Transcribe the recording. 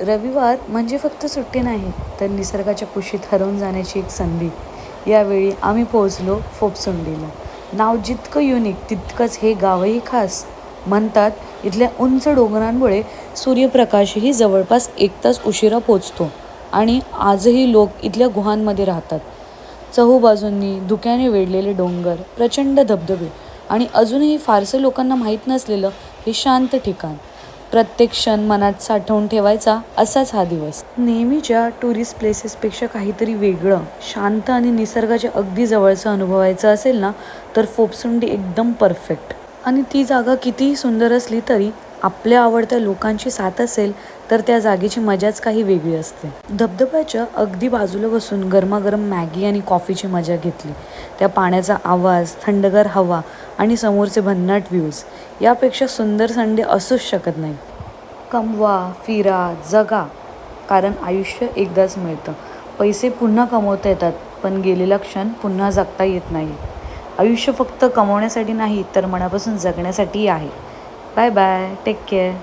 रविवार म्हणजे फक्त सुट्टी नाही, तर निसर्गाच्या कुशीत हरवून जाण्याची एक संधी. यावेळी आम्ही पोहोचलो फोपसुंडीला. नाव जितकं युनिक तितकंच हे गावही खास. म्हणतात इथल्या उंच डोंगरांमुळे सूर्यप्रकाशही जवळपास 1 तास उशिरा पोचतो आणि आजही लोक इथल्या गुहांमध्ये राहतात. चहूबाजूंनी धुक्याने वेढलेले डोंगर, प्रचंड धबधबे आणि अजूनही फारसं लोकांना माहीत नसलेलं हे शांत ठिकाण. प्रत्येक क्षण मनात साठवून ठेवायचा असाच हा दिवस. नेहमीच्या टुरिस्ट प्लेसेसपेक्षा काहीतरी वेगळं, शांत आणि निसर्गाच्या अगदी जवळचं अनुभवायचं असेल ना, तर फोपसुंडी एकदम परफेक्ट. आणि ती जागा कितीही सुंदर असली तरी आपल्या आवडत्या लोकांची साथ असेल तर त्या जागेची मजाच काही वेगळी असते. धबधब्याच्या अगदी बाजूला बसून गरमागरम मॅगी आणि कॉफीची मजा घेतली. त्या पाण्याचा आवाज, थंडगार हवा आणि समोरचे भन्नाट व्ह्यूज, यापेक्षा सुंदर संडे असूच शकत नाही. कमवा, फिरा, जगा, कारण आयुष्य एकदाच मिळतं. पैसे पुन्हा कमवता येतात, पण गेलेला क्षण पुन्हा जगता येत नाही. आयुष्य फक्त कमवण्यासाठी नाही, तर मनापासून जगण्यासाठीही आहे. Bye bye, take care.